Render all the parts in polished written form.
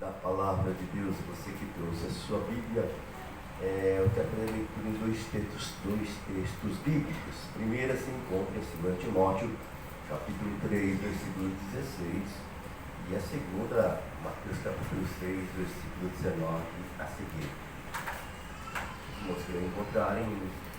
da palavra de Deus, você que trouxe a sua Bíblia, eu quero fazer a leitura em dois textos bíblicos. Primeiro se encontra em 2 Timóteo, capítulo 3, versículo 16, e a segunda, Mateus capítulo 6, versículo 19 a seguir. Os irmãos que encontrarem,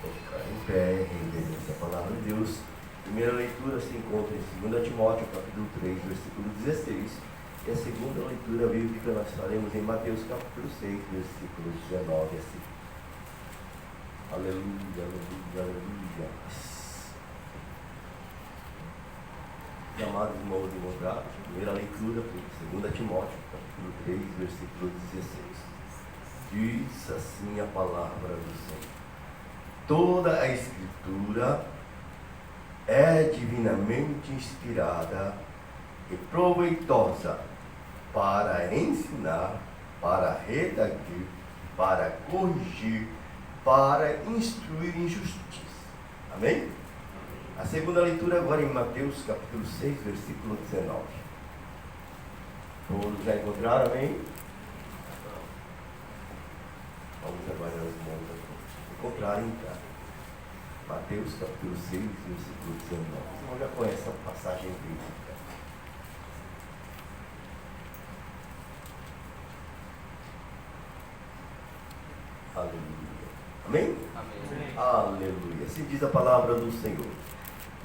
vão ficar em pé, rendendo essa palavra de Deus. Primeira leitura se encontra em 2 Timóteo, capítulo 3, versículo 16. E a segunda leitura bíblica nós faremos em Mateus capítulo 6, versículo 19 a seguir. Aleluia, aleluia, aleluia. E amados irmãos encontrados, primeira leitura, 2 Timóteo, capítulo 3, versículo 16. Diz assim a palavra do Senhor: toda a Escritura é divinamente inspirada e proveitosa para ensinar, para redarguir, para corrigir, para instruir em justiça. Amém? A segunda leitura agora em Mateus capítulo 6, versículo 19. Todos já encontraram, amém? Vamos aguardar os irmãos encontrarem, tá? Mateus capítulo 6, versículo 19. Os irmãos já conhecem a passagem bíblica. Aleluia. Amém? Amém. Aleluia. Assim diz a palavra do Senhor: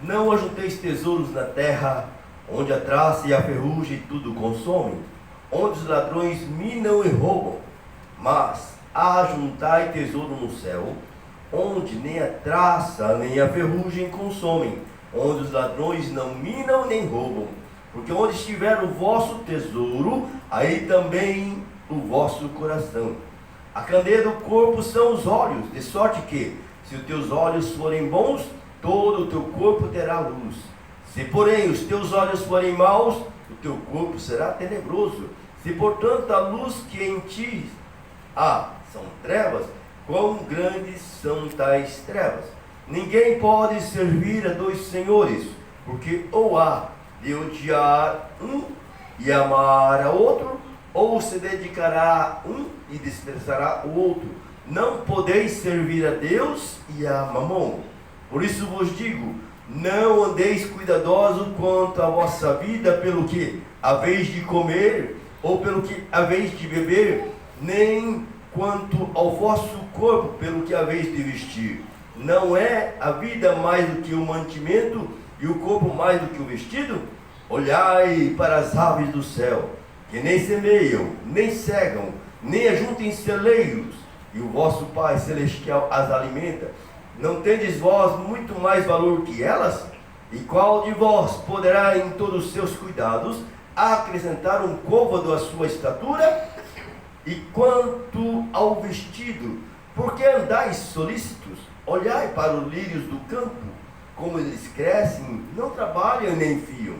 não ajunteis tesouros na terra, onde a traça e a ferrugem tudo consomem, onde os ladrões minam e roubam, mas ajuntai tesouro no céu, onde nem a traça nem a ferrugem consomem, onde os ladrões não minam nem roubam. Porque onde estiver o vosso tesouro, aí também o vosso coração. A candeia do corpo são os olhos, de sorte que, se os teus olhos forem bons, todo o teu corpo terá luz. Se, porém, os teus olhos forem maus, o teu corpo será tenebroso. Se, portanto, a luz que em ti há são trevas, quão grandes são tais trevas? Ninguém pode servir a dois senhores, porque ou há de odiar um e amar a outro, ou se dedicará a um e desprezará o outro. Não podeis servir a Deus e a Mamon. Por isso vos digo, não andeis cuidadosos quanto à vossa vida, pelo que haveis de comer, ou pelo que haveis de beber, nem quanto ao vosso corpo, pelo que haveis de vestir. Não é a vida mais do que o mantimento, e o corpo mais do que o vestido? Olhai para as aves do céu, que nem semeiam, nem cegam, nem ajuntem celeiros, e o vosso Pai Celestial as alimenta. Não tendes vós muito mais valor que elas? E qual de vós poderá, em todos os seus cuidados, acrescentar um côvado à sua estatura? E quanto ao vestido, por que andais solícitos? Olhai para os lírios do campo, como eles crescem, não trabalham nem fiam.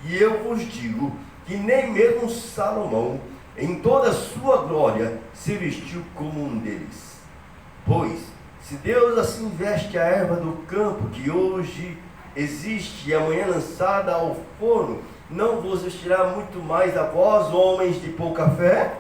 E eu vos digo que nem mesmo Salomão, em toda a sua glória, se vestiu como um deles. Pois, se Deus assim veste a erva do campo, que hoje existe e amanhã lançada ao forno, não vos vestirá muito mais a vós, homens de pouca fé?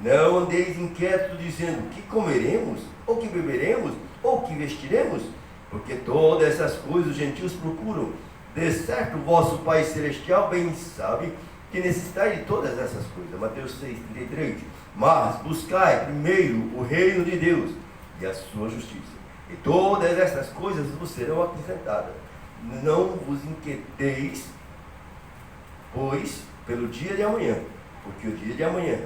Não andeis inquietos, dizendo: que comeremos, ou que beberemos, ou que vestiremos? Porque todas essas coisas os gentios procuram. De certo, vosso Pai Celestial bem sabe que necessitai de todas essas coisas. Mateus 6,33. Mas buscai primeiro o reino de Deus e a sua justiça, e todas essas coisas vos serão acrescentadas. Não vos inquieteis, pois, pelo dia de amanhã, porque o dia de amanhã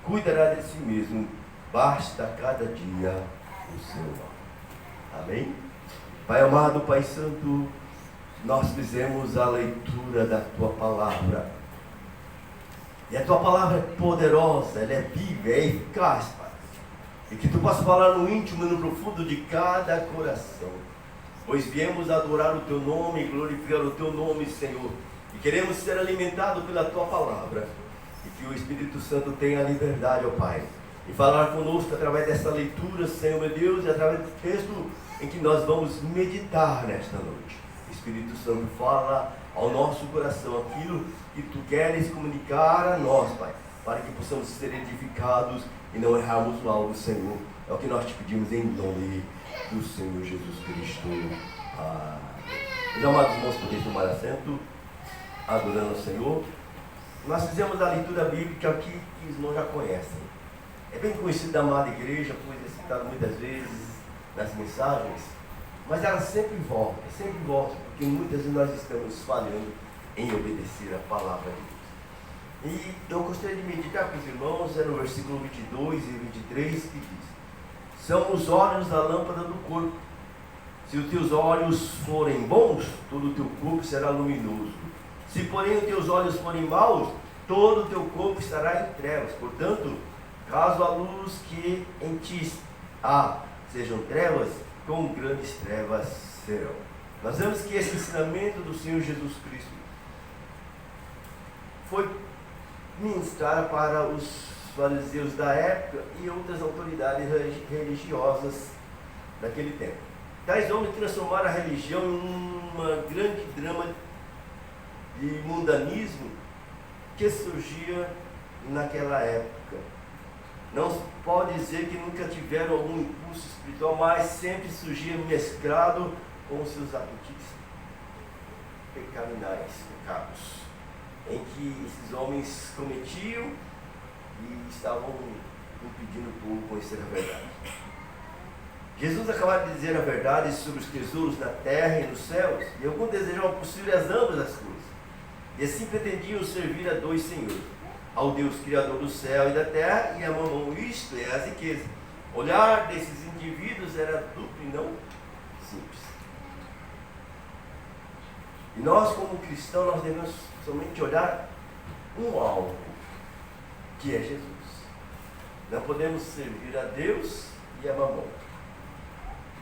cuidará de si mesmo, basta cada dia o seu mal. Amém? Pai amado, Pai santo, nós fizemos a leitura da Tua Palavra, e a Tua Palavra é poderosa, ela é viva, é eficaz, Pai, e que Tu possas falar no íntimo e no profundo de cada coração, pois viemos adorar o Teu nome e glorificar o Teu nome, Senhor, e queremos ser alimentados pela Tua Palavra, e que o Espírito Santo tenha a liberdade, ó Pai, e falar conosco através dessa leitura, Senhor meu Deus, e através do texto em que nós vamos meditar nesta noite. Espírito Santo, fala ao nosso coração aquilo que Tu queres comunicar a nós, Pai. para que possamos ser edificados e não errarmos o alvo, Senhor. É o que nós te pedimos em nome do Senhor Jesus Cristo. Meus amados irmãos, podem tomar assento, adorando ao Senhor. Nós fizemos a leitura bíblica aqui que os irmãos já conhecem. É bem conhecido da amada igreja, pois é citado muitas vezes nas mensagens, mas ela sempre volta, porque muitas vezes nós estamos falhando em obedecer a palavra de Deus. E eu gostaria de meditar com os irmãos, no versículo 22 e 23, que diz: são os olhos da lâmpada do corpo. Se os teus olhos forem bons, todo o teu corpo será luminoso. Se porém os teus olhos forem maus, todo o teu corpo estará em trevas. Portanto, caso a luz que em ti há sejam trevas, quão grandes trevas serão. Nós vemos que esse ensinamento do Senhor Jesus Cristo foi ministrado para os fariseus da época e outras autoridades religiosas daquele tempo. Tais homens transformaram a religião em uma grande drama de mundanismo que surgia naquela época. Não se pode dizer que nunca tiveram algum impulso espiritual, mas sempre surgia mesclado com os seus apetites pecaminosos, pecados, em que esses homens cometiam e estavam impedindo o povo conhecer a verdade. Jesus acabou de dizer a verdade sobre os tesouros na terra e nos céus, e alguns desejavam possuir ambas as coisas, e assim pretendiam servir a dois senhores, ao Deus Criador do céu e da terra, e a Mamão, isto é, as riquezas. O olhar desses indivíduos era duplo e não simples. E nós, como cristãos, nós devemos somente olhar um alvo, que é Jesus. Não podemos servir a Deus e a Mamão.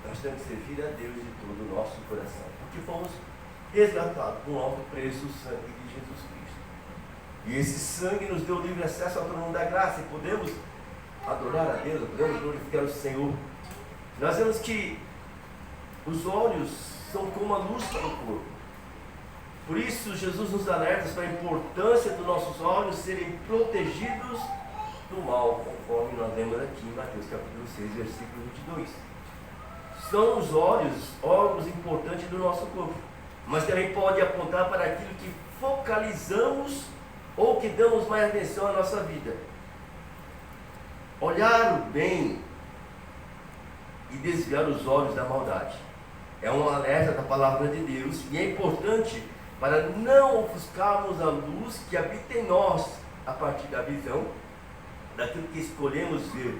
Nós temos que servir a Deus de todo o nosso coração, porque fomos resgatados com um alto preço, o sangue de Jesus Cristo. E esse sangue nos deu livre acesso ao trono da graça, e podemos adorar a Deus, podemos glorificar o Senhor. Nós vemos que os olhos são como a luz para o corpo. Por isso, Jesus nos alerta para a importância dos nossos olhos serem protegidos do mal, conforme nós lemos aqui em Mateus capítulo 6, versículo 22. São os olhos órgãos importantes do nosso corpo, mas também pode apontar para aquilo que focalizamos ou que damos mais atenção à nossa vida. Olhar o bem e desviar os olhos da maldade é um alerta da palavra de Deus, e é importante para não ofuscarmos a luz que habita em nós a partir da visão daquilo que escolhemos ver.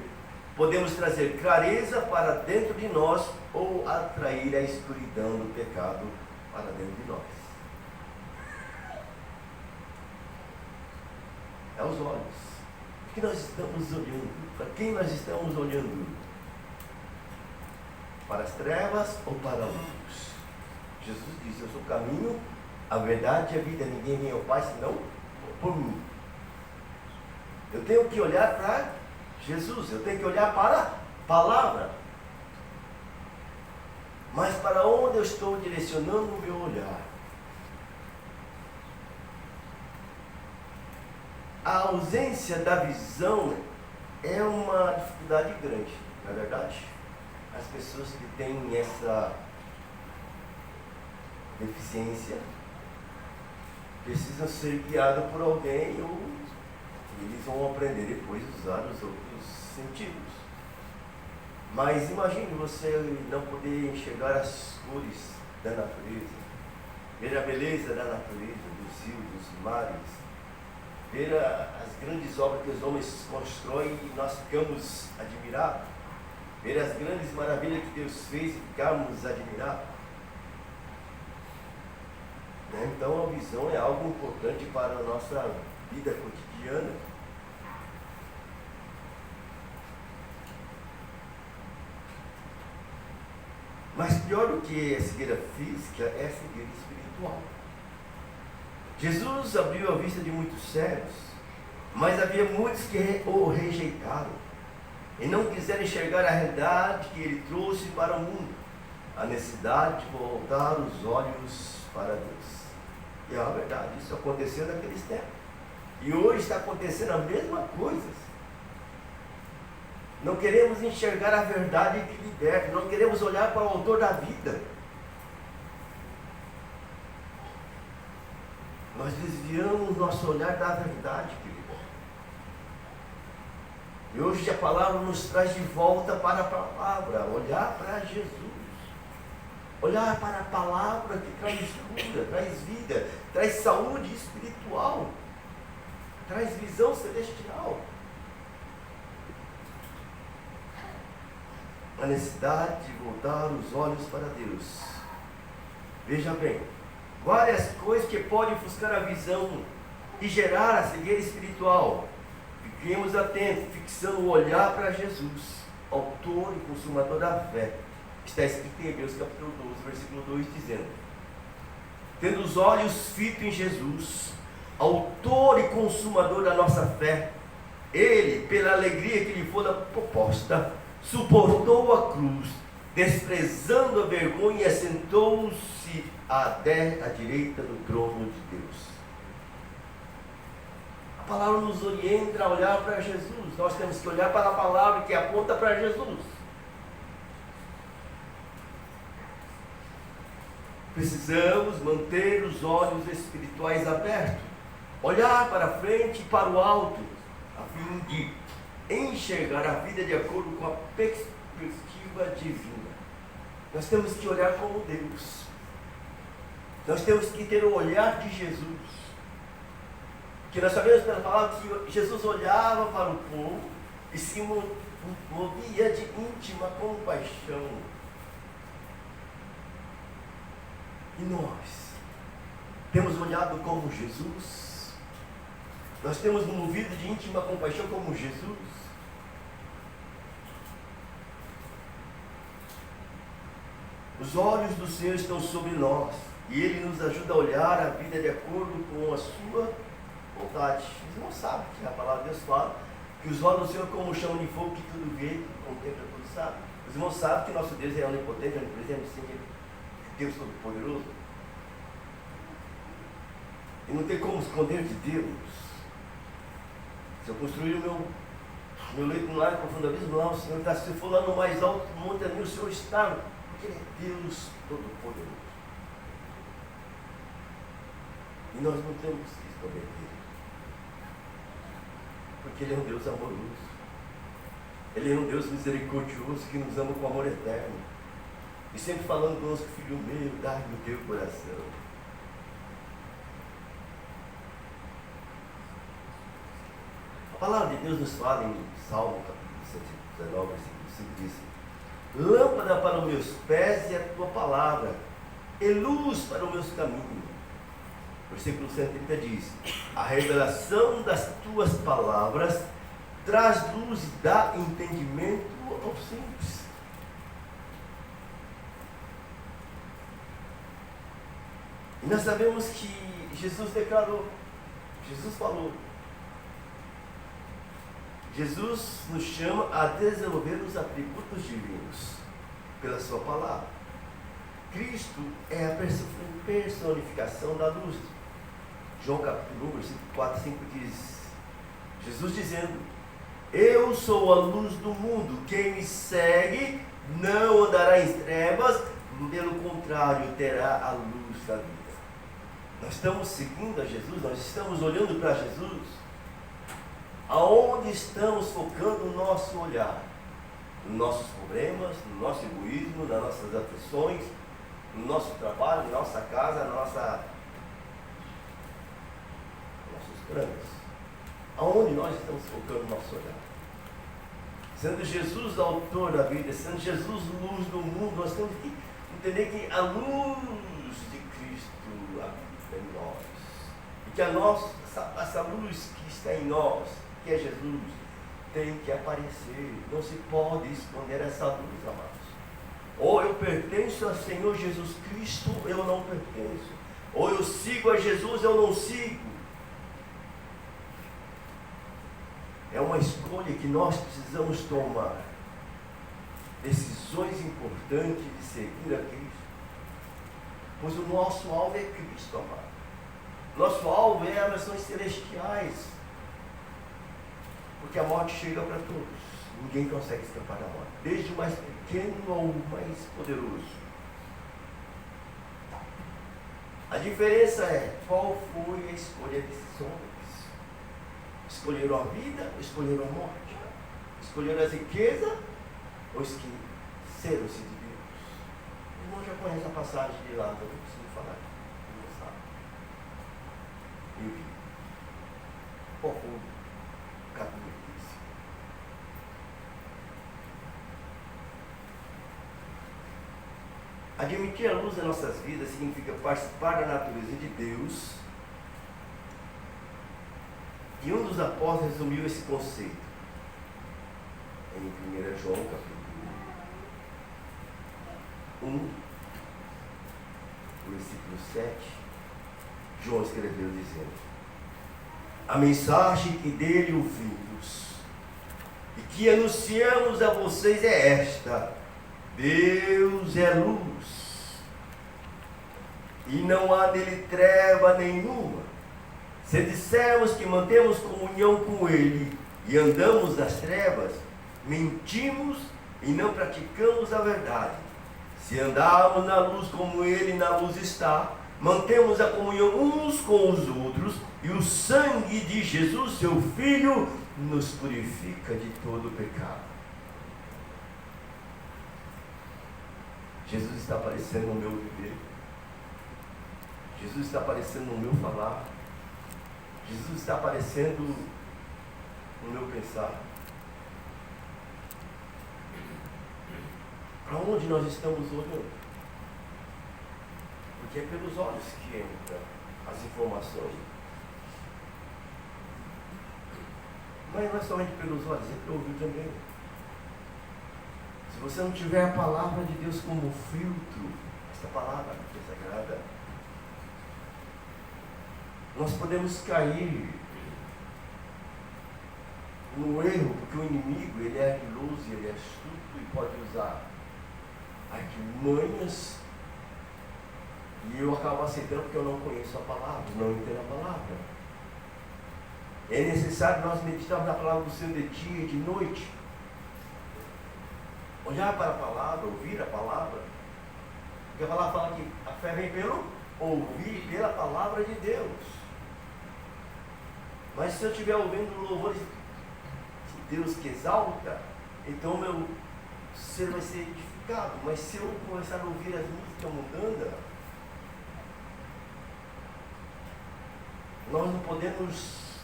Podemos trazer clareza para dentro de nós ou atrair a escuridão do pecado para dentro de nós. É os olhos. O que nós estamos olhando? Para quem nós estamos olhando? Para as trevas ou para a luz? Jesus disse: eu sou o caminho, a verdade e a vida. Ninguém vem ao Pai senão por mim. Eu tenho que olhar para Jesus, eu tenho que olhar para a palavra. Mas para onde eu estou direcionando o meu olhar? A ausência da visão é uma dificuldade grande, não é verdade? As pessoas que têm essa deficiência precisam ser guiadas por alguém, ou eles vão aprender depois a usar os outros sentidos. Mas imagine você não poder enxergar as cores da natureza, ver a beleza da natureza, dos rios, dos mares, ver as grandes obras que os homens constroem e nós ficamos admirados, ver as grandes maravilhas que Deus fez e ficamos admirados. Então a visão é algo importante para a nossa vida cotidiana. Mas pior do que a cegueira física é a cegueira espiritual. Jesus abriu a vista de muitos cegos, mas havia muitos que o rejeitaram e não quiseram enxergar a realidade que ele trouxe para o mundo, a necessidade de voltar os olhos para Deus. E é a verdade, isso aconteceu naqueles tempos. E hoje está acontecendo a mesma coisa. Não queremos enxergar a verdade que liberta, não queremos olhar para o autor da vida. Nós desviamos nosso olhar da verdade que liberta. E hoje a palavra nos traz de volta para a palavra, olhar para Jesus. Olhar para a palavra que traz cura, traz vida, traz saúde espiritual, traz visão celestial. A necessidade de voltar os olhos para Deus. Veja bem, várias coisas que podem ofuscar a visão e gerar a cegueira espiritual. Fiquemos atentos, fixando o olhar para Jesus, autor e consumador da fé. Está escrito em Hebreus capítulo 12, versículo 2, dizendo: tendo os olhos fitos em Jesus, autor e consumador da nossa fé, ele, pela alegria que lhe fora proposta, suportou a cruz, desprezando a vergonha, e assentou-se à direita do trono de Deus. A palavra nos orienta a olhar para Jesus. Nós temos que olhar para a palavra que aponta para Jesus. Precisamos manter os olhos espirituais abertos, olhar para frente e para o alto, a fim de enxergar a vida de acordo com a perspectiva divina. Nós temos que olhar como Deus. Nós temos que ter o olhar de Jesus. Que nós sabemos pela palavra que Jesus olhava para o povo e se movia de íntima compaixão. E nós temos olhado como Jesus? Nós temos movido de íntima compaixão como Jesus? Os olhos do Senhor estão sobre nós e Ele nos ajuda a olhar a vida de acordo com a sua vontade. Os irmãos sabem que a palavra de Deus fala que os olhos do Senhor como chama de fogo que tudo vê, que contempla tudo sabe. Os irmãos sabem que nosso Deus é onipotente, onipresente, Deus Todo-Poderoso. E não tem como esconder de Deus. Se eu construir o meu leito no lago profundo abismo, lá o Senhor está. Se eu for lá no mais alto monte, ali o Senhor está. Porque Ele é Deus Todo-Poderoso. E nós não temos que esconder dele. Porque Ele é um Deus amoroso. Ele é um Deus misericordioso que nos ama com amor eterno. E sempre falando conosco: filho meu, dá-me o teu coração. A palavra de Deus nos fala em Salmo capítulo 119, versículo 5, diz: lâmpada para os meus pés é a tua palavra, e luz para os meus caminhos. Versículo 130 diz: a revelação das tuas palavras traz luz e dá entendimento aos simples. E nós sabemos que Jesus declarou, Jesus falou, Jesus nos chama a desenvolver os atributos divinos pela sua palavra. Cristo é a personificação da luz. João capítulo 1, versículo 4 e 5 diz, Jesus dizendo: eu sou a luz do mundo, quem me segue não andará em trevas, pelo contrário, terá a luz da vida. Nós estamos seguindo a Jesus, nós estamos olhando para Jesus. Aonde estamos focando o nosso olhar? Nos nossos problemas, no nosso egoísmo, nas nossas aflições, no nosso trabalho, na nossa casa, nossos planos. Aonde nós estamos focando o nosso olhar? Sendo Jesus o autor da vida, sendo Jesus luz do mundo, nós temos que entender que a luz de Cristo habita em nós. E que essa luz que está em nós, que é Jesus, tem que aparecer. Não se pode esconder essa luz, amados. Ou eu pertenço ao Senhor Jesus Cristo, ou eu não pertenço. Ou eu sigo a Jesus, eu não sigo. É uma escolha que nós precisamos tomar. Decisões importantes de seguir a Cristo. Pois o nosso alvo é Cristo, amado. Nosso alvo é as nações celestiais. Porque a morte chega para todos. Ninguém consegue escapar da morte. Desde o mais pequeno ao mais poderoso. A diferença é qual foi a escolha desses homens. Escolheram a vida ou escolheram a morte? Escolheram as riquezas ou esqueceram-se de Deus? O irmão já conhece a passagem de lá, eu não preciso falar. Não sabe. Enfim. Qual foi o capítulo disso? Admitir a luz das nossas vidas significa participar da natureza de Deus. E um dos apóstolos resumiu esse conceito em 1 João, capítulo 1, versículo 7. João escreveu dizendo: a mensagem que dele ouvimos e que anunciamos a vocês é esta: Deus é luz e não há nele treva nenhuma. Se dissermos que mantemos comunhão com Ele e andamos nas trevas, mentimos e não praticamos a verdade. Se andarmos na luz como Ele na luz está, mantemos a comunhão uns com os outros, e o sangue de Jesus, seu Filho, nos purifica de todo pecado. Jesus está aparecendo no meu viver. Jesus está aparecendo no meu falar. Jesus está aparecendo no meu pensar. Para onde nós estamos olhando? Porque é pelos olhos que entram as informações. Mas não é somente pelos olhos, é pelo ouvido também. Se você não tiver a palavra de Deus como filtro, essa palavra que é sagrada, nós podemos cair no erro, porque o inimigo, ele é ardiloso, ele é astuto e pode usar artimanhas, e eu acabo aceitando porque eu não conheço a palavra, não entendo a palavra. É necessário nós meditarmos na palavra do Senhor de dia e de noite, olhar para a palavra, ouvir a palavra, porque a palavra fala que a fé vem pelo ouvir, pela palavra de Deus. Mas se eu estiver ouvindo louvores de Deus que exalta, então meu ser vai ser edificado. Mas se eu começar a ouvir as músicas mundanas, nós não podemos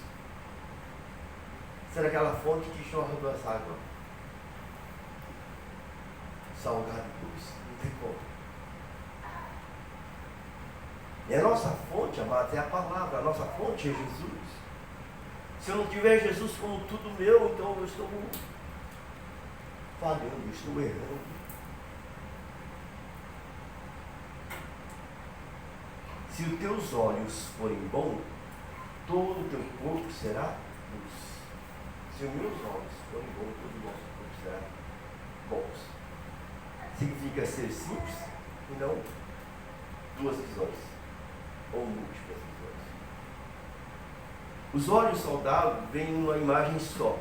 ser aquela fonte que jorra das águas salgado e doce. Não tem como. E a nossa fonte, amados, é a palavra. A nossa fonte é Jesus. Se eu não tiver Jesus como tudo meu, então eu estou falhando, estou errando. Se os teus olhos forem bons, todo o teu corpo será luz. Se os meus olhos forem bons, todo o nosso corpo será bons. Significa ser simples e não duas visões ou múltiplas visões. Os olhos saudáveis veem uma imagem só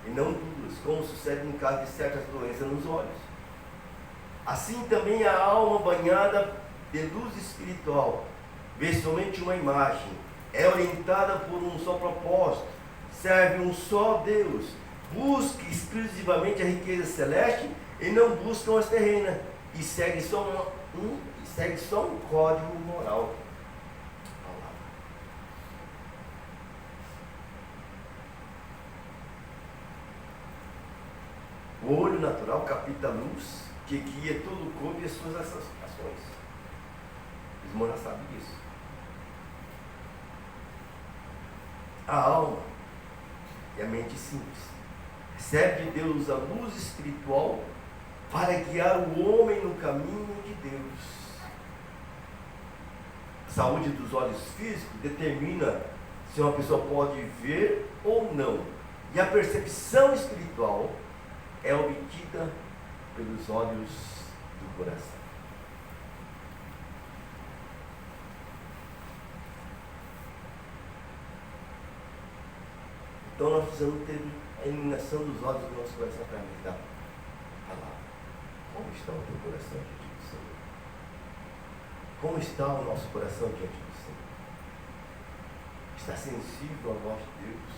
e não duas, como sucede no caso de certas doenças nos olhos. Assim também a alma banhada de luz espiritual vê somente uma imagem, é orientada por um só propósito, serve um só Deus, busca exclusivamente a riqueza celeste e não buscam as terrenas, e segue só um código moral. O olho natural capta a luz que guia todo o corpo e as suas ações. Os irmãos já sabem disso. A alma e a mente simples recebe de Deus a luz espiritual para guiar o homem no caminho de Deus. A saúde dos olhos físicos determina se uma pessoa pode ver ou não. E a percepção espiritual é obtida pelos olhos do coração. Então nós precisamos ter a iluminação dos olhos do nosso coração para meditar a palavra. Como está o teu coração diante do Senhor? Como está o nosso coração diante do Senhor? Está sensível à voz de Deus?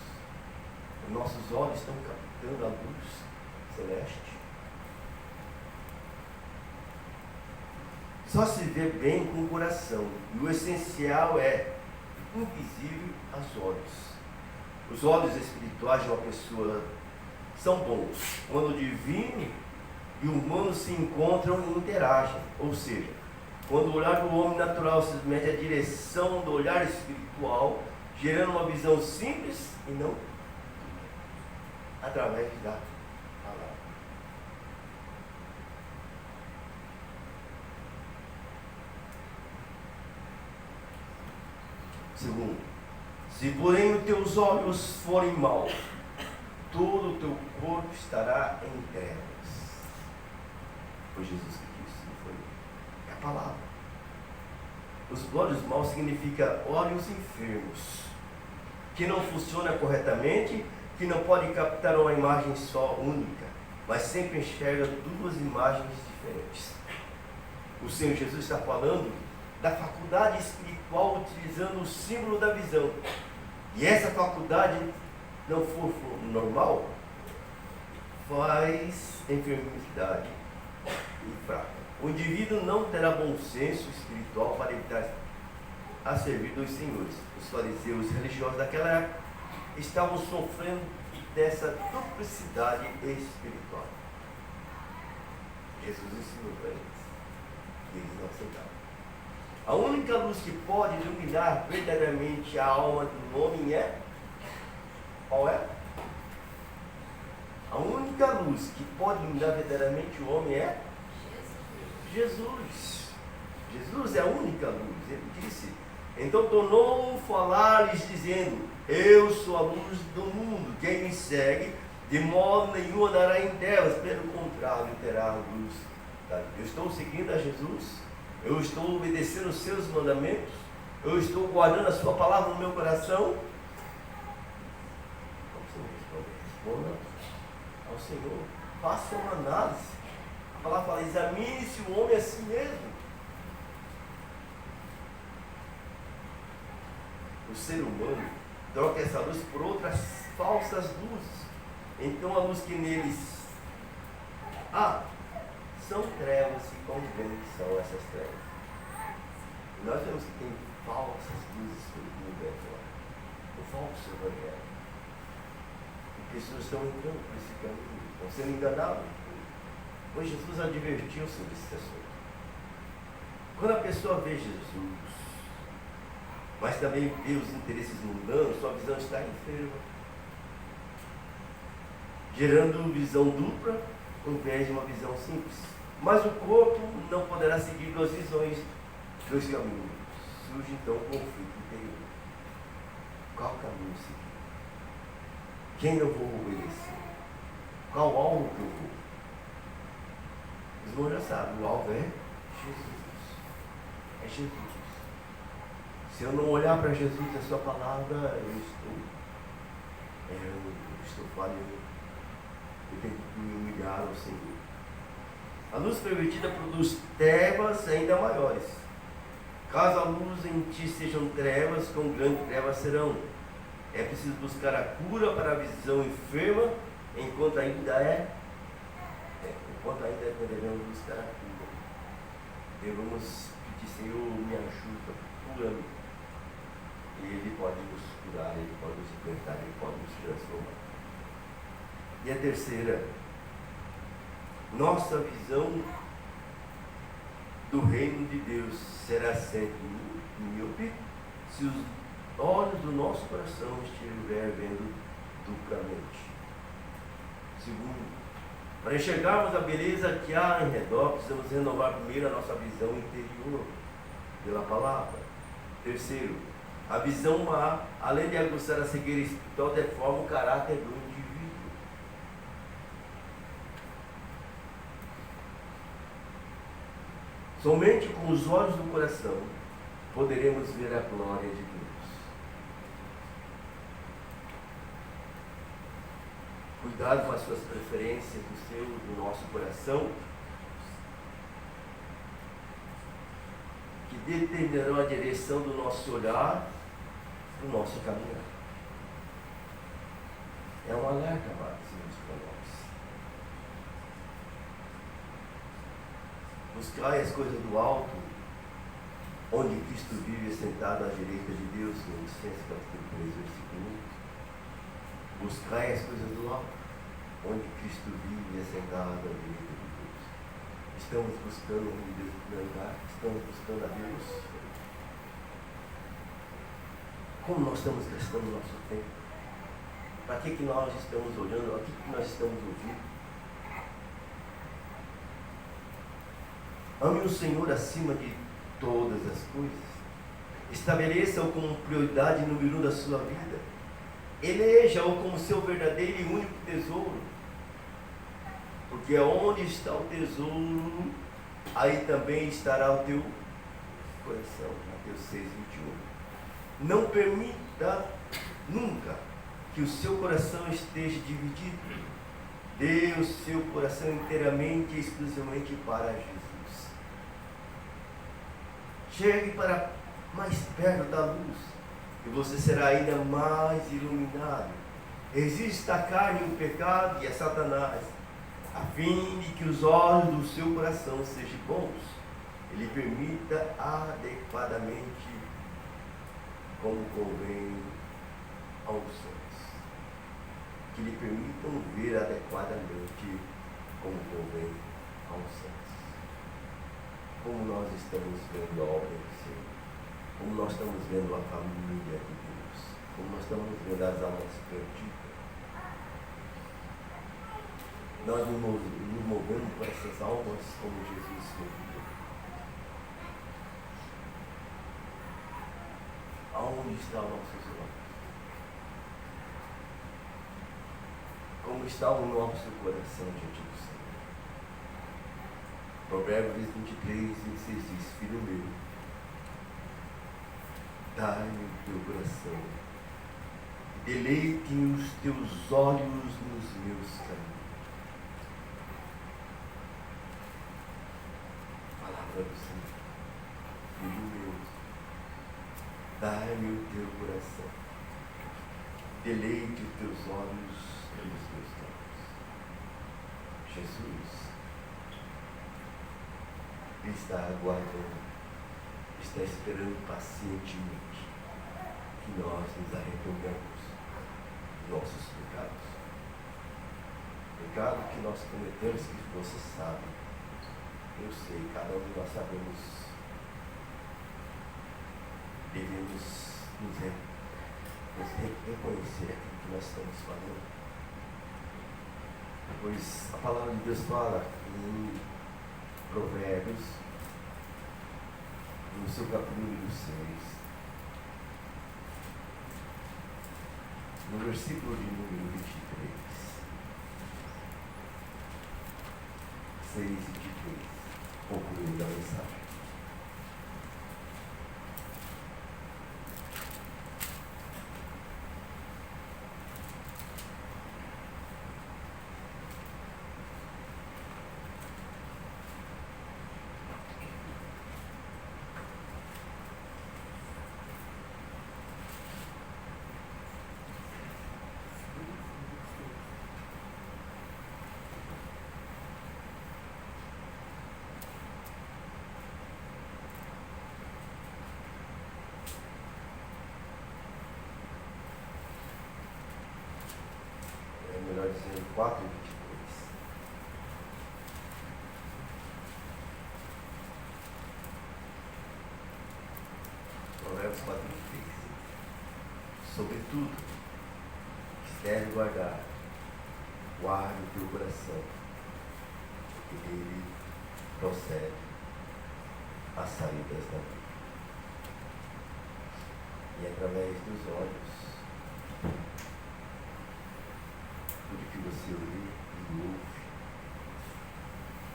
Os nossos olhos estão captando a luz celeste? Só se vê bem com o coração. E o essencial é invisível aos olhos. Os olhos espirituais de uma pessoa são bons quando o divino e o humano se encontram e interagem. Ou seja, quando o olhar do homem natural se mete à direção do olhar espiritual, gerando uma visão simples e não através da palavra. Segundo, se porém os teus olhos forem maus, todo o teu corpo estará em trevas. Foi Jesus que disse, não foi? É a palavra. Os olhos maus significa olhos enfermos, que não funcionam corretamente, que não pode captar uma imagem só única, mas sempre enxerga duas imagens diferentes. O Senhor Jesus está falando da faculdade espiritual utilizando o símbolo da visão. E essa faculdade não for normal, faz enfermidade e fraca. O indivíduo não terá bom senso espiritual para evitar a servir dos senhores. Os fariseus religiosos daquela época estavam sofrendo dessa duplicidade espiritual. Jesus ensinou para eles e eles não aceitaram. A única luz que pode iluminar verdadeiramente a alma do homem é? Qual é? A única luz que pode iluminar verdadeiramente o homem é? Jesus. Jesus é a única luz. Ele disse. Então tornou falar-lhes dizendo: eu sou a luz do mundo. Quem me segue, de modo nenhum andará em trevas, pelo contrário, terá a luz. Eu estou seguindo a Jesus. Eu estou obedecendo os seus mandamentos. Eu estou guardando a sua palavra no meu coração. Como você responde? Responda ao Senhor. Faça uma análise. A palavra fala: examine-se o homem a si mesmo. O ser humano troca essa luz por outras falsas luzes. Então a luz que neles são trevas e convém que são essas trevas. E nós vemos que tem falsas luzes pelo mundo fora. O falso evangelho. E pessoas estão entrando por esse caminho, estão sendo enganadas. Pois Jesus advertiu sobre esse assunto. Quando a pessoa vê Jesus, mas também vê os interesses mundanos, sua visão está enferma, gerando visão dupla ao invés de uma visão simples. Mas o corpo não poderá seguir duas visões, dois caminhos. Surge então um conflito interior. Qual caminho seguir? Quem eu vou obedecer? Qual alvo que eu vou? Os irmãos já sabem, o alvo é Jesus. É Jesus. Se eu não olhar para Jesus e a sua palavra, eu estou falhando. Eu tenho que me humilhar ao Senhor. A luz pervertida produz trevas ainda maiores. Caso a luz em ti sejam trevas, com grande trevas serão. É preciso buscar a cura para a visão enferma, enquanto ainda devemos buscar a cura. Devemos pedir: Senhor, me ajuda, cura-me. E Ele pode nos curar, Ele pode nos libertar, Ele pode nos transformar. E a terceira, nossa visão do reino de Deus será sempre míope se os olhos do nosso coração estiver vendo duplamente. Segundo, para enxergarmos a beleza que há em redor, precisamos renovar primeiro a nossa visão interior pela palavra. Terceiro, a visão má, além de aguçar a cegueira espiritual, deforma o caráter do indivíduo. Somente com os olhos do coração poderemos ver a glória de Deus. Cuidado com as suas preferências, do nosso coração, que determinarão a direção do nosso olhar, do nosso caminhar. É um alerta, amados irmãos, para nós. Buscai as coisas do alto, onde Cristo vive sentado à direita de Deus, em Colossenses capítulo 3, versículo 1. Buscai as coisas do alto, onde Cristo vive sentado à direita de Deus. Estamos buscando o reino de Deus em primeiro lugar, estamos buscando a Deus. Como nós estamos gastando o nosso tempo? Para que nós estamos olhando? O que nós estamos ouvindo? Ame o Senhor acima de todas as coisas. Estabeleça-o como prioridade número 1 da sua vida. Eleja-o como seu verdadeiro e único tesouro. Porque onde está o tesouro, aí também estará o teu coração. Mateus 6, 21. Não permita nunca que o seu coração esteja dividido. Dê o seu coração inteiramente e exclusivamente para Jesus. Chegue para mais perto da luz e você será ainda mais iluminado. Resista à carne, o pecado e a Satanás, a fim de que os olhos do seu coração sejam bons. Ele permita adequadamente como convém aos santos. Que lhe permitam ver adequadamente como convém aos santos. Como nós estamos vendo a obra do Senhor, como nós estamos vendo a família de Deus, como nós estamos vendo as almas perdidas. Nós nos movemos para essas almas como Jesus convidou. Aonde estão nossos olhos? Como está o nosso coração diante do Senhor? Provérbios 23, 26 diz: Filho meu, dai-me o teu coração, deleite os teus olhos nos meus caminhos. Palavra do Senhor. Filho meu, dai-me o teu coração, deleite os teus olhos nos meus caminhos. Jesus está aguardando, está esperando pacientemente que nós nos arrependamos dos nossos pecados. Pecado que nós cometemos, que você sabe, eu sei, cada um de nós sabemos, devemos nos reconhecer aquilo que nós estamos falando. Pois a palavra de Deus fala em Provérbios, no seu capítulo número 6, no versículo de número 23, 6 e 23, concluindo a mensagem. Melhor dizendo, 4 e 23. Provérbios 4 e 23. Sobretudo, que deve guardar, guarde o teu coração, porque dele procede as saídas da vida. E através dos olhos, tudo que você ouve e ouve,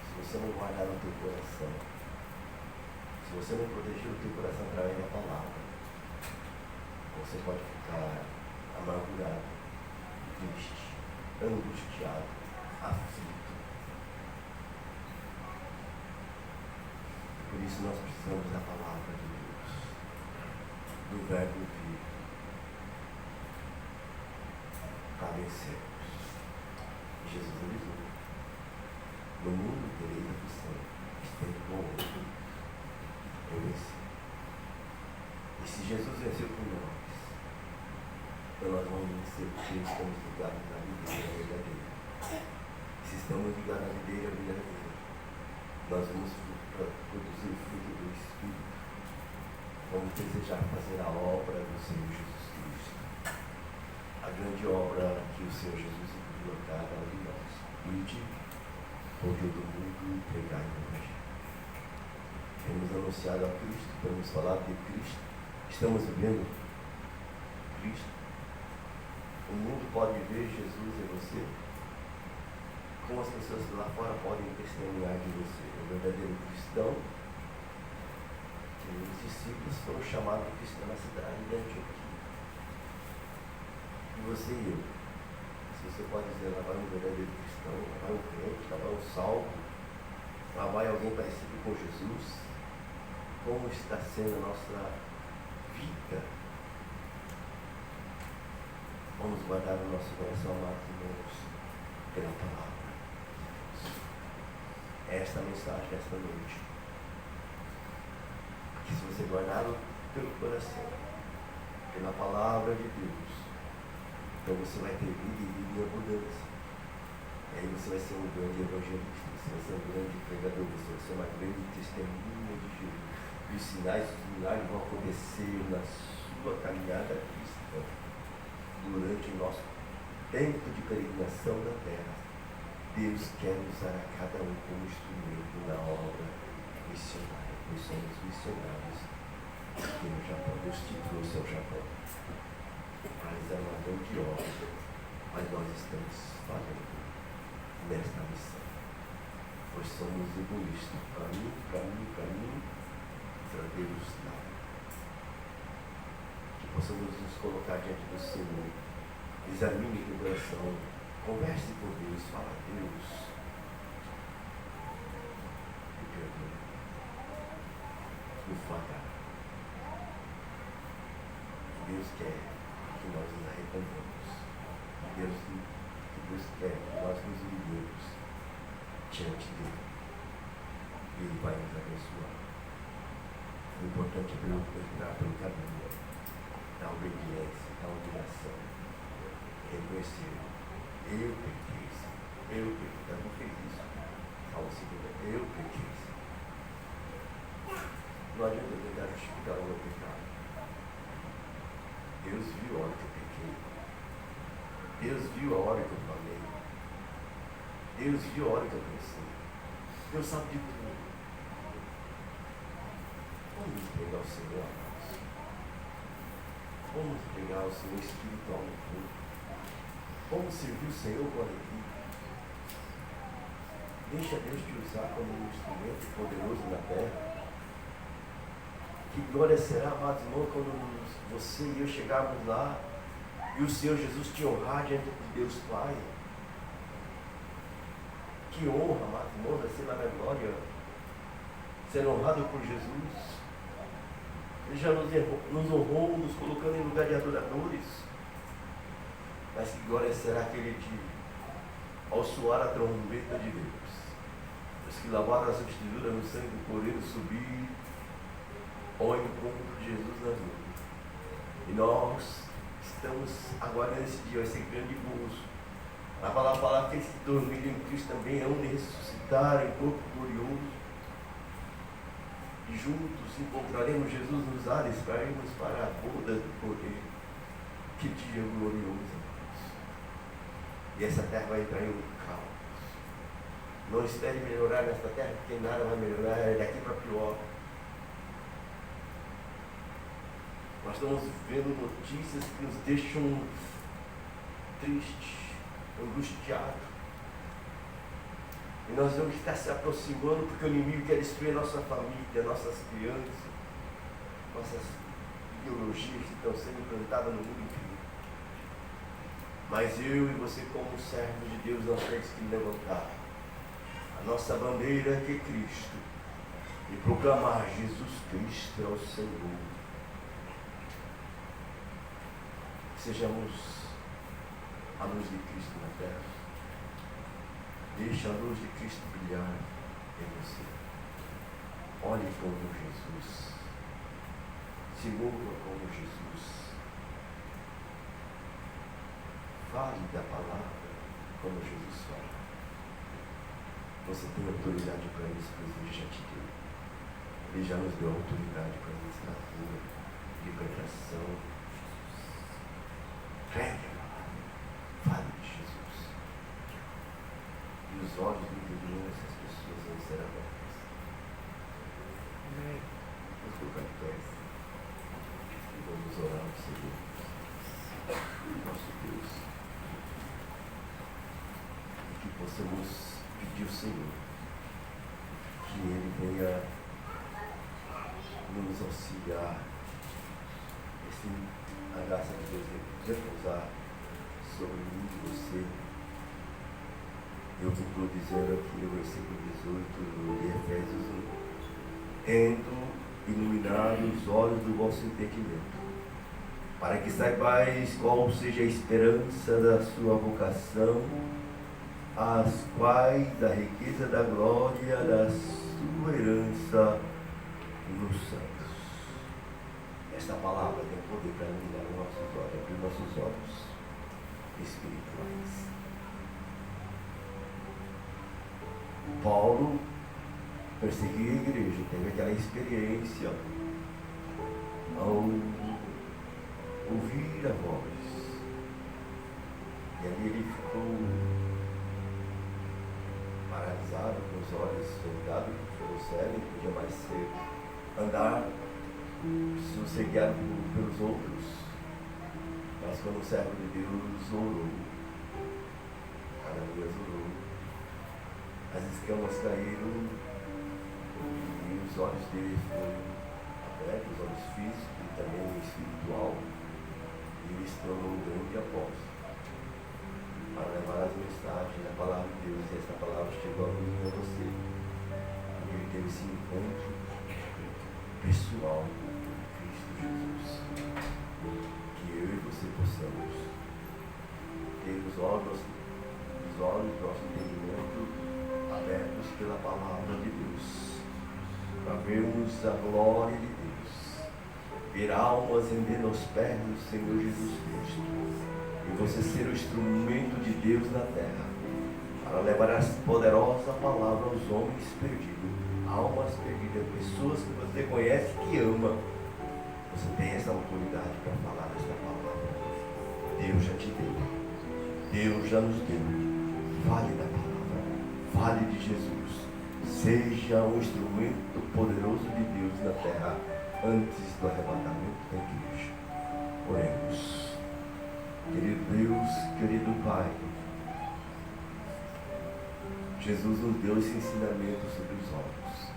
se você não guardar no teu coração, se você não proteger o teu coração através da palavra, você pode ficar amargurado, triste, angustiado, aflito. Por isso nós precisamos da palavra de Deus, do verbo vivo, para vencermos. Jesus avisou: no mundo tereis aflição, esteja bom, eu venci. E se Jesus venceu por nós, então nós vamos vencer porque estamos ligados na videira verdadeira. Se estamos ligados na videira verdadeira, nós vamos produzir o fruto do Espírito. Vamos desejar fazer a obra do Senhor Jesus Cristo, a grande obra que o Senhor Jesus enviou a cada um de nós. Ide por todo mundo e pregai o Evangelho. Temos anunciado a Cristo, temos falado de Cristo, estamos vivendo Cristo. O mundo pode ver Jesus em você, como as pessoas lá fora podem testemunhar de você. O verdadeiro cristão, que os discípulos foram chamados de cristão na cidade de Antioquia. E você e eu, se você pode dizer, lá vai um verdadeiro cristão, lá vai um crente, lá vai um salvo, lá vai alguém parecido com Jesus, como está sendo a nossa vida? Vamos guardar o nosso coração, amados irmãos, pela palavra. Esta mensagem desta noite. Que se você guardar pelo coração, pela palavra de Deus, então você vai ter vida e vida em abundância. E aí você vai ser um grande evangelista, você vai ser um grande pregador, você vai ser uma grande testemunha de Jesus. Os sinais e os milagres vão acontecer na sua caminhada cristã, durante o nosso tempo de peregrinação na terra. Deus quer usar a cada um como instrumento na obra missionária. Nós somos missionários aqui no Japão. Deus te trouxe ao Japão para realizar uma grande obra, mas nós estamos falhando nesta missão, pois somos egoístas. Para mim, para Deus nada. Que possamos nos colocar diante do Senhor, examine o coração, converse com Deus, fala a Deus, me perdoe, me falhar. Deus quer que nós nos arrependamos. Deus quer que nós nos humilhemos diante dele. E ele vai nos abençoar. O importante é entrar pelo caminho da obediência, da humilhação. Reconhecer: eu pequei, eu não fiz isso. Salmo 50, eu pequei. Não adianta eu tentar justificar o meu pecado. Deus viu a hora que eu pequei. Deus viu a hora que eu falei. Deus viu a hora que eu pensei. Deus sabe de tudo. Vamos entregar ao Senhor, amados. Vamos entregar ao Senhor espiritualmente. Vamos servir o Senhor com alegria. Deixa Deus te usar como um instrumento poderoso na terra. Que glória será, amados irmãos, quando você e eu chegarmos lá e o Senhor Jesus te honrar diante de Deus Pai. Que honra, amados irmãos, vai ser lá na glória, ser honrado por Jesus. Ele já nos honrou, nos colocando em lugar de adoradores. Mas que glória será aquele dia, ao soar a trombeta de Deus, os que lavaram as vestiduras no sangue do Cordeiro subir ao encontro de Jesus nas nuvens. E nós estamos aguardando esse dia, vai ser grande gozo. A palavra fala que aqueles que dormiram em Cristo também hão de ressuscitar em corpo glorioso. E juntos encontraremos Jesus nos ares para irmos para a boda do Cordeiro. Que dia glorioso, amados. E essa terra vai entrar em um caos. Não espere melhorar nesta terra, porque nada vai melhorar, é daqui para pior. Nós estamos vendo notícias que nos deixam tristes, angustiados. E nós vamos estar se aproximando porque o inimigo quer destruir a nossa família, nossas crianças, nossas ideologias que estão sendo implantadas no mundo inteiro. Mas eu e você, como servos de Deus, nós temos que levantar a nossa bandeira, que é Cristo, e proclamar: Jesus Cristo é o Senhor. Sejamos a luz de Cristo na terra. Deixe a luz de Cristo brilhar em você. Olhe como Jesus. Se mova como Jesus. Fale da palavra como Jesus fala. Você tem autoridade para isso, pois Ele já te deu. Ele já nos deu autoridade para administração, libertação. Pregue a palavra. Fale de Jesus. E os olhos do interior dessas pessoas vão ser abertos. Vamos colocar de pé e vamos orar ao Senhor, nosso Deus. E que possamos pedir ao Senhor que Ele venha nos auxiliar, a graça de Deus repousar sobre mim e você. Eu concluo dizendo aqui no versículo 18 de Efésios 1: tendo iluminado os olhos do vosso entendimento, para que saibais qual seja a esperança da sua vocação, as quais a riqueza da glória da sua herança nos santos. Esta palavra tem poder para iluminar os nossos olhos, abrir nossos olhos espirituais. Paulo perseguia a igreja, teve aquela experiência ao ouvir a voz. E ali ele ficou paralisado, com os olhos fechados pelo céu, não podia mais andar, precisou ser guiado pelos outros. Mas quando o servo de Deus orou, Ananias orou, as escamas caíram e os olhos dele foram abertos, os olhos físicos e também espiritual, e ele se tornou um grande apóstolo para levar as mensagens da palavra de Deus. E essa palavra chegou a mim e a você, porque ele teve esse encontro pessoal com Cristo Jesus. Que eu e você possamos ter os olhos do nosso entendimento abertos pela palavra de Deus, para vermos a glória de Deus, ver almas render aos pés do Senhor Jesus Cristo, e você ser o instrumento de Deus na terra, para levar a poderosa palavra aos homens perdidos, almas perdidas, pessoas que você conhece, que ama. Você tem essa autoridade para falar esta palavra. Deus já te deu, Deus já nos deu. Fale da palavra, fale de Jesus, seja um instrumento poderoso de Deus na terra antes do arrebatamento da igreja. Oremos. Querido Deus, querido Pai, Jesus nos deu esse ensinamento sobre os olhos.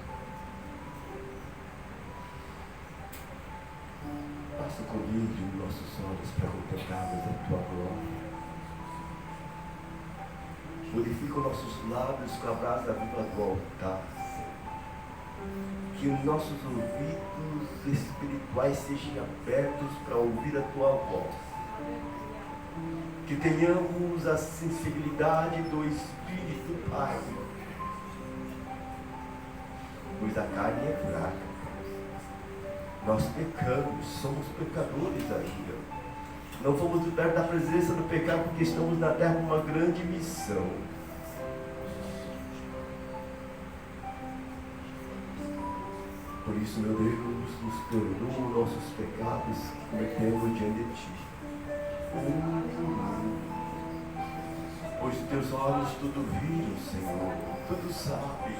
Passa comigo os nossos olhos para contemplarmos a Tua glória. Purifica os nossos lábios com a brasa viva do altar. Que os nossos ouvidos espirituais sejam abertos para ouvir a Tua voz. Que tenhamos a sensibilidade do Espírito, Pai. Pois a carne é fraca. Nós pecamos, somos pecadores ainda. Não fomos libertos da presença do pecado porque estamos na terra com uma grande missão. Por isso, meu Deus, nos perdoa nossos pecados que cometemos diante de Ti. Pois Teus olhos tudo viram, Senhor, tudo sabe.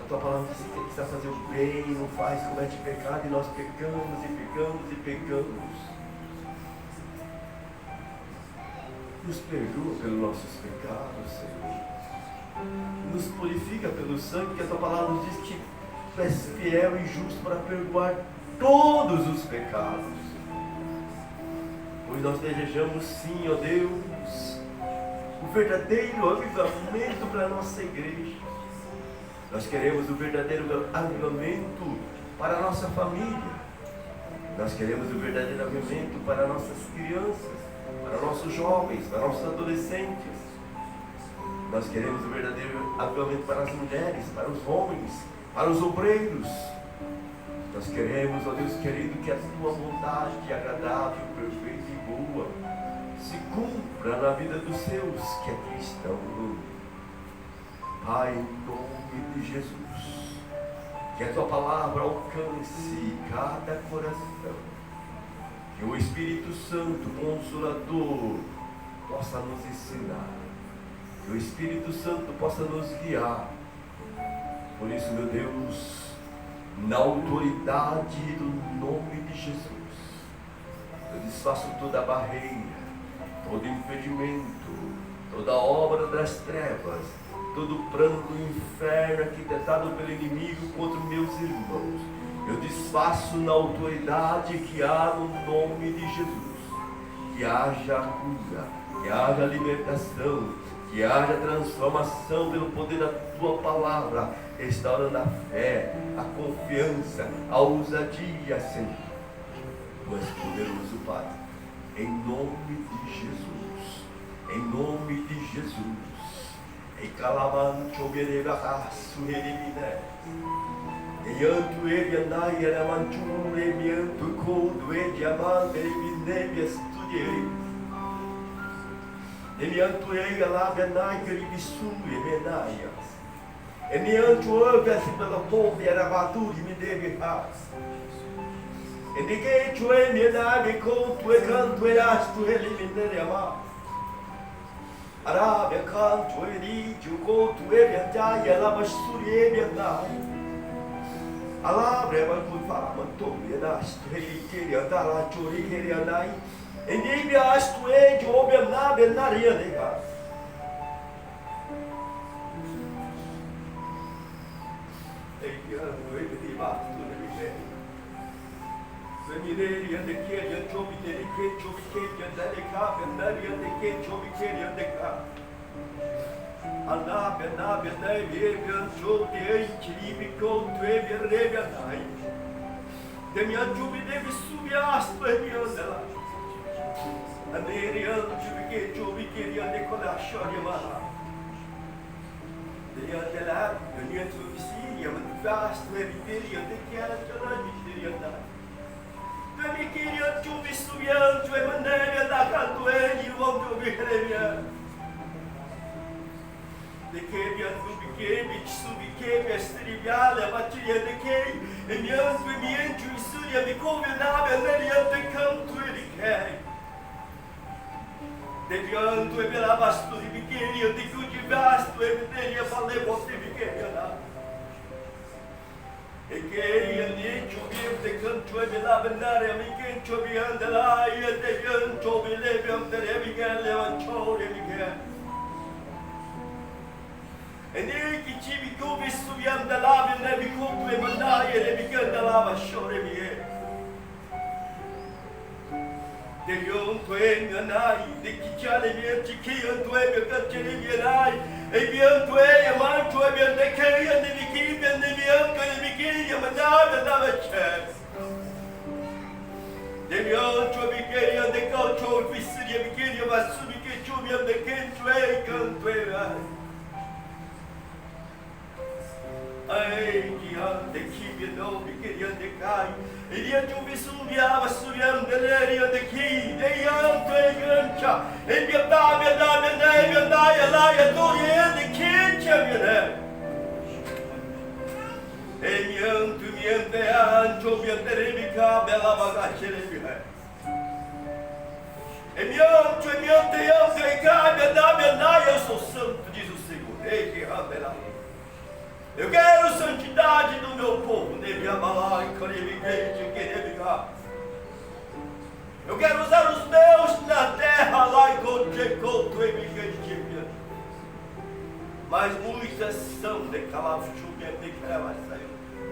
A Tua palavra diz que quem quiser fazer o bem e não faz, comete pecado, e nós pecamos e pecamos e pecamos. Nos perdoa pelos nossos pecados, Senhor. Nos purifica pelo sangue, que a Tua palavra nos diz que Tu és fiel e justo para perdoar todos os pecados. pois nós desejamos sim, ó Deus, o verdadeiro avivamento para a nossa igreja. Nós queremos o verdadeiro avivamento para a nossa família. Nós queremos o verdadeiro avivamento para nossas crianças, para nossos jovens, para nossos adolescentes. Nós queremos o verdadeiro avivamento para as mulheres, para os homens, para os obreiros. Nós queremos, ó Deus querido, que a tua vontade agradável, perfeita e boa se cumpra na vida dos seus que aqui estão. Pai, em nome de Jesus, que a tua palavra alcance cada coração, que o Espírito Santo Consolador possa nos ensinar, que o Espírito Santo possa nos guiar. Por isso, meu Deus, na autoridade do nome de Jesus, eu desfaço toda barreira, todo impedimento, toda obra das trevas, todo plano do inferno arquitetado pelo inimigo contra meus irmãos. Eu desfaço na autoridade que há no nome de Jesus. Que haja cura, que haja libertação, que haja transformação pelo poder da tua palavra, restaurando a fé, a confiança, a ousadia, Senhor. Tu és poderoso, Pai, em nome de Jesus, em nome de Jesus. E calaman choberega suherimine. E anto ele andai era manchule mianto codo e diamante e estudie. E mianto ele lá benai que ele bisue menaias. E mianto ouve assim pela povo era maturi me deve paz. E de que tu é me dá me conto e canto e asto ele me deve amar. Arábia canto e lídio conto e me andai ela basturi e me andai. Alabre manto fala manto e asto ele que andar chori que andai. E nem me asto e de obe na benaria de cá. E que ando e de bato de me. Venire ande que ele chobi de que chobi que ande cá benaria de que chobi que ande cá. Ana benai vian chobi e chiribi conto e verrebe andai. De minha chobi deve subir asto e me andela. Anerian chobi que ande com a choria mala. De andela, de tu vicia, mas vasto e viveria de que era toda miseria andai. De me queria chobi subiando e mandei da canto e volto virrevia. De que me andubi que me subi que me estribiale batia de que e me andu e me encho e suria me convidava a ler de canto e de que de canto e pela basto e me queria de que de vasto e me teria falei você me queria lá e que e de chover de canto e me lava nare me que choviando lá e de canto me leve ante me que levantou e me que e nem que tive que ouvir subiando da lava, né, me conto e mandar e ele me canta lava, chore me de onto e me anai, de que chale me de que onto e me cante me anai, e me onto e a manto e me de que e me que me anto e me que e mandar me dava chance. De me onto me queria de calcio e fissia me queria mas subi que chuvia de que tu e canto e vai. Ai, que ande que me não me queria de cai. Ele ande me subiava, subiando ele ande que de anto e gancha. E me dá, me dá, lá e do ele que tinha me né. E me anto, me ande bela bagache ele me. E me anto, e cai, me dá, eu sou santo, diz o Senhor. Ei, que ande lá. Eu quero santidade do meu povo, eu quero usar os meus na terra, lá em Cochecoto e Miguel. Mas muitas são de calafchuga, de cravaça,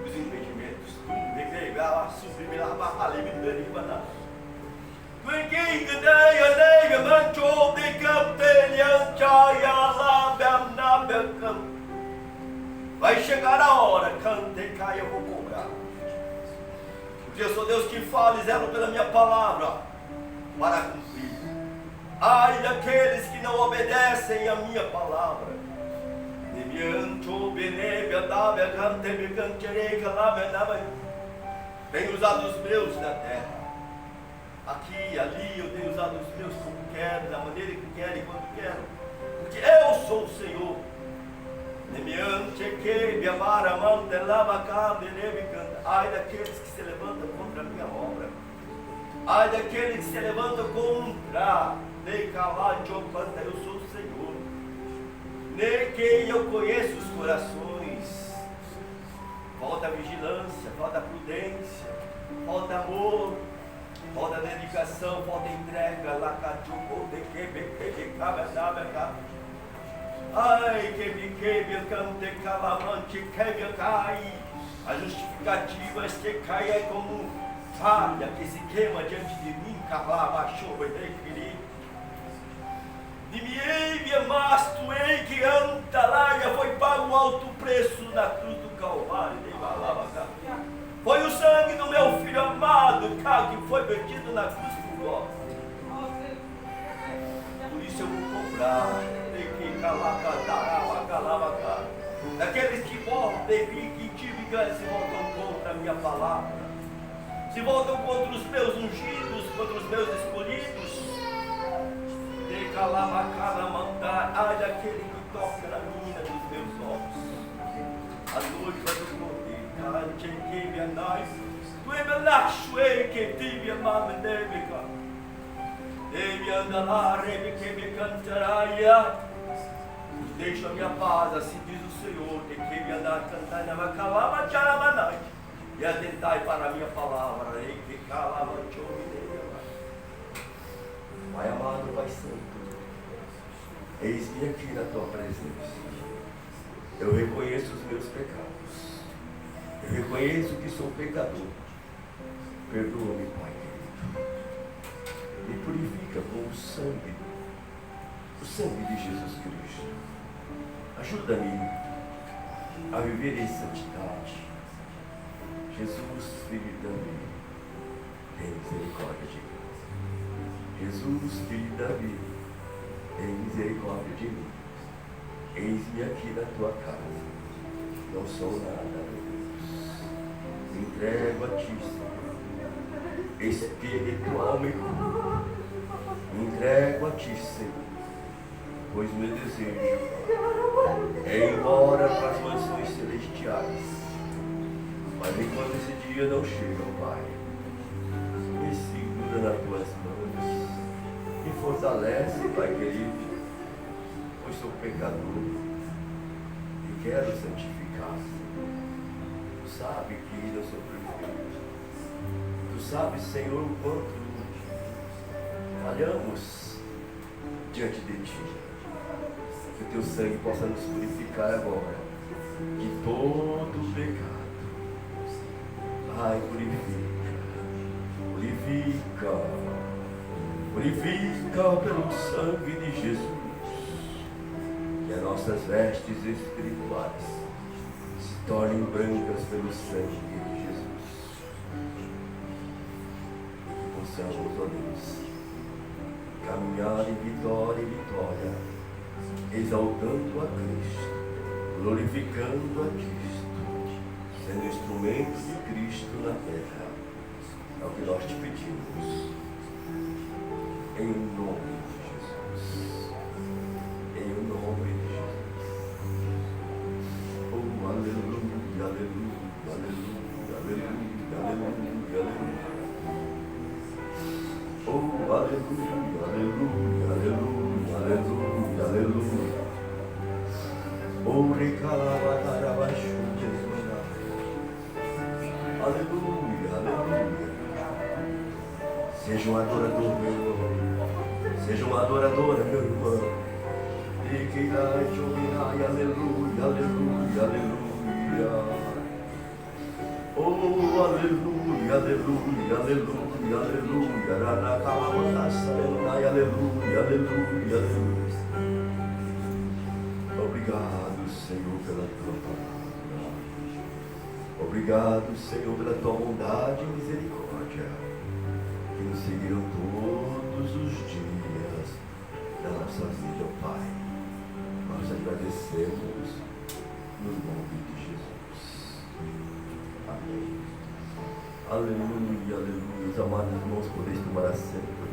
os impedimentos, tudo, de gregar, subir, barra, Vai chegar a hora, cante, caia, eu vou cobrar. Porque eu sou Deus que fala e zelo pela minha palavra para cumprir. Ai daqueles que não obedecem a minha palavra. Tenho usado os meus na terra. Aqui e ali eu tenho usado os meus como quero, da maneira que quero e quando quero. Porque eu sou o Senhor. Ai daqueles que se levantam contra a minha obra. Ai daqueles que se levantam contra. Eu sou o Senhor. Que eu conheço os corações. Falta vigilância, falta prudência, falta amor, falta dedicação, falta entrega. Ai, que cante calamante, que cai. As justificativas que caem é como palha que se queima diante de mim, calava, chuva e querido. Dimiei, mas tu ei que anta lá, já foi pago um alto preço na cruz do Calvário. Foi o sangue do meu filho amado, que foi vertido na cruz por nós. Por isso eu vou cobrar. Daqueles que voltam, que se voltam contra a minha palavra, se voltam contra os meus ungidos, contra os meus escolhidos. Ai daquele que toca na mina dos meus olhos. A noiva do cordeiro, tu é belashuei que tive a mamendêmica. Ele anda lá, que me cantaraia. Deixa a minha paz, assim diz o Senhor, que me andar cantando na macalama, tcharamanai. E atentai para a minha palavra, que calama, Pai amado, Pai Santo, eis-me aqui na tua presença. Eu reconheço os meus pecados. Eu reconheço que sou pecador. Perdoa-me, Pai querido. Me purifica com o sangue de Jesus Cristo. Ajuda-me a viver em santidade. Jesus, Filho de Davi, tem misericórdia de mim. Jesus, Filho de Davi, tem misericórdia de mim. Eis-me aqui na tua casa. Não sou nada, meu Deus. Me entrego a ti, Senhor. Espiritualmente. Me entrego a ti, Senhor. Pois meu desejo é ir embora para as mansões celestiais. Mas enquanto esse dia não chega, Pai, me segura nas tuas mãos. Me fortalece, Pai querido, pois sou pecador e quero santificar-se. Tu sabes que eu sou perfeito. Tu sabes, Senhor, o quanto falhamos diante de Ti. Que o Teu sangue possa nos purificar agora de todo pecado. Ai, purifica pelo sangue de Jesus. Que as nossas vestes espirituais se tornem brancas pelo sangue de Jesus. Que possamos, ó Deus, caminhar em vitória e vitória, exaltando a Cristo, glorificando a Cristo, sendo instrumento de Cristo na terra. É o que nós te pedimos. Em nome de Jesus. Em nome de Jesus. Oh, aleluia, aleluia, aleluia, aleluia, aleluia, aleluia. Oh, aleluia, aleluia, aleluia, aleluia, aleluia. Oh, recalabarabaixo, Jesus. Aleluia, aleluia. Seja um adorador, meu irmão. Seja uma adoradora, meu irmão. E que dai, aleluia, aleluia, aleluia. Oh, aleluia, aleluia, aleluia, aleluia. Aleluia, aleluia, aleluia, aleluia. Obrigado, Senhor, pela tua palavra. Obrigado, Senhor, pela tua bondade e misericórdia, que nos seguirão todos os dias da nossa vida, Pai. Nós agradecemos no nome de Jesus. Amém. Aleluia, aleluia. Os amados irmãos, podeis tomar assento.